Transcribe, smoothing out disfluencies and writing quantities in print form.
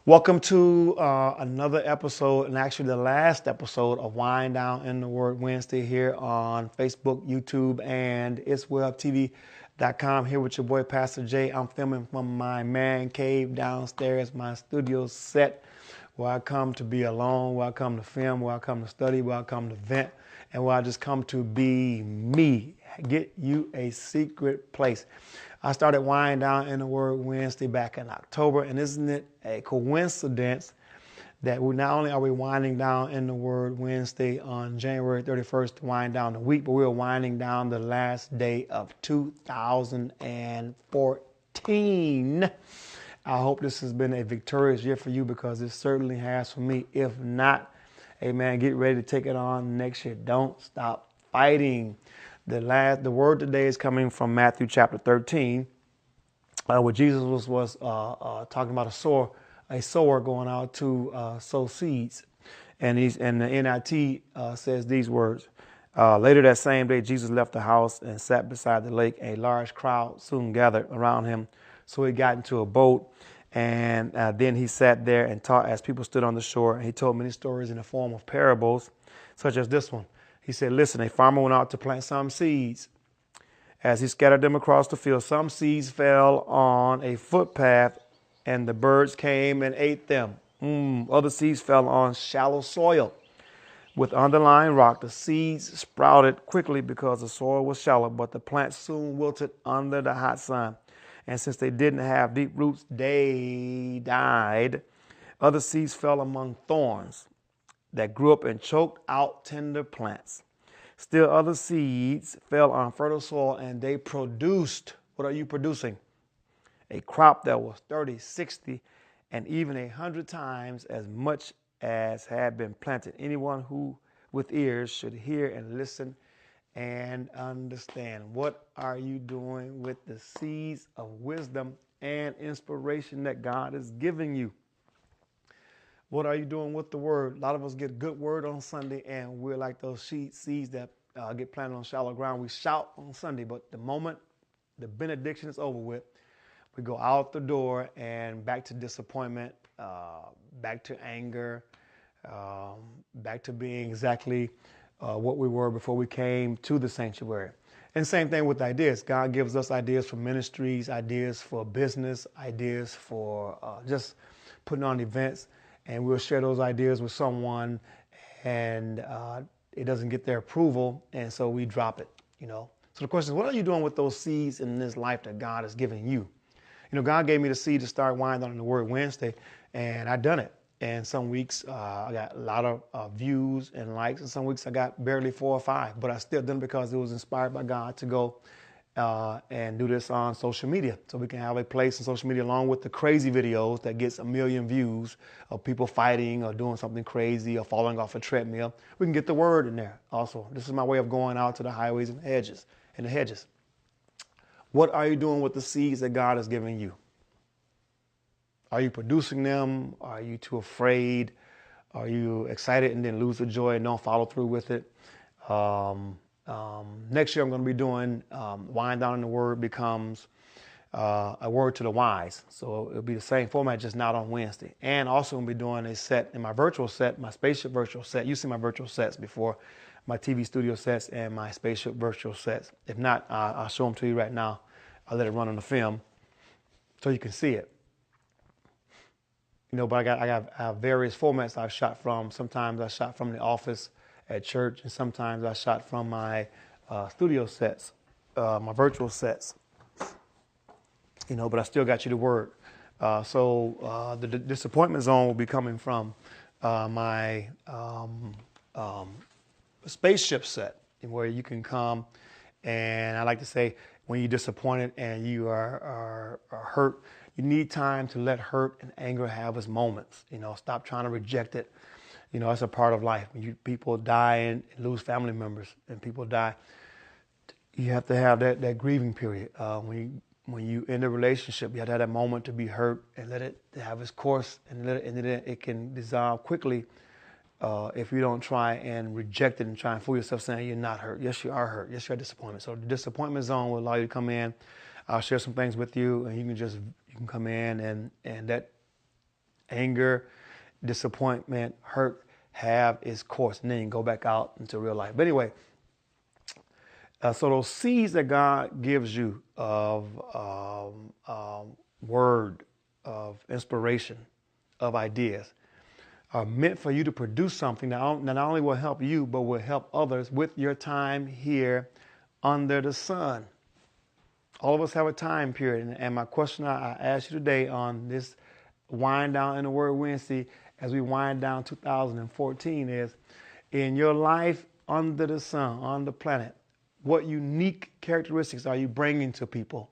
Welcome to another episode, and actually the last episode of Wind Down in the Word Wednesday here on Facebook, YouTube, and ItsWebTV.com. Here with your boy, Pastor Jay. I'm filming from my man cave downstairs, my studio set, where I come to be alone, where I come to film, where I come to study, where I come to vent, and where I just come to be me. Get you a secret place. I started Wind Down in the Word Wednesday back in October, and isn't it a coincidence that we not only are we winding down in the Word Wednesday on January 31st to wind down the week, but we're winding down the last day of 2014. I hope this has been a victorious year for you, because it certainly has for me. If not, amen, get ready to take it on next year. Don't stop fighting. The word today is coming from Matthew chapter 13, where Jesus was talking about a sower going out to sow seeds, and the NIT says these words. Later that same day, Jesus left the house and sat beside the lake. A large crowd soon gathered around him, so he got into a boat, and then he sat there and taught as people stood on the shore. And he told many stories in the form of parables, such as this one. He said, listen, a farmer went out to plant some seeds. As he scattered them across the field, some seeds fell on a footpath, and the birds came and ate them. Other seeds fell on shallow soil with underlying rock. The seeds sprouted quickly because the soil was shallow, but the plants soon wilted under the hot sun. And since they didn't have deep roots, they died. Other seeds fell among thorns that grew up and choked out tender plants. Still other seeds fell on fertile soil, and they produced, what are you producing? A crop that was 30, 60, and even 100 times as much as had been planted. Anyone who with ears should hear and listen and understand. What are you doing with the seeds of wisdom and inspiration that God is giving you? What are you doing with the word? A lot of us get good word on Sunday, and we're like those seeds that get planted on shallow ground. We shout on Sunday, but the moment the benediction is over with, we go out the door and back to disappointment, back to anger, back to being exactly what we were before we came to the sanctuary. And same thing with ideas. God gives us ideas for ministries, ideas for business, ideas for just putting on events. And we'll share those ideas with someone, and it doesn't get their approval, and so we drop it, So the question is, what are you doing with those seeds in this life that God has given you? God gave me the seed to start Wind on the Word Wednesday, and I done it. And some weeks I got a lot of views and likes, and some weeks I got barely 4 or 5, but I still done it because it was inspired by God to go and do this on social media, so we can have a place on social media, along with the crazy videos that gets 1 million views of people fighting or doing something crazy or falling off a treadmill. We can get the word in there also. This is my way of going out to the highways and hedges. What are you doing with the seeds that God has given you? Are you producing them? Are you too afraid? Are you excited and then lose the joy and don't follow through with it? Next year I'm going to be doing Wind Down in the Word becomes a word to the wise. So it'll be the same format, just not on Wednesday. And also I'm going to be doing a set in my virtual set, my spaceship virtual set. You've seen my virtual sets before, my TV studio sets and my spaceship virtual sets. If not, I'll show them to you right now. I'll let it run on the film so you can see it. But I have various formats I've shot from. Sometimes I shot from the office at church, and sometimes I shot from my studio sets, my virtual sets. But I still got you the word. So the disappointment zone will be coming from my spaceship set, where you can come, and I like to say, when you're disappointed and you are hurt, you need time to let hurt and anger have its moments. Stop trying to reject it. That's a part of life. When people die and lose family members, and people die, you have to have that grieving period. When you end a relationship, you have to have that moment to be hurt and let it have its course, and then it can dissolve quickly if you don't try and reject it and try and fool yourself saying you're not hurt. Yes, you are hurt. Yes, you're disappointed. So the disappointment zone will allow you to come in. I'll share some things with you, and you can come in, and that Anger, disappointment, hurt have its course, and then you go back out into real life. But anyway, so those seeds that God gives you of word, of inspiration, of ideas, are meant for you to produce something that not only will help you, but will help others with your time here under the sun. All of us have a time period. And my question I asked you today on this wind down in the Word Wednesday, as we wind down 2014, is in your life under the sun, on the planet, what unique characteristics are you bringing to people?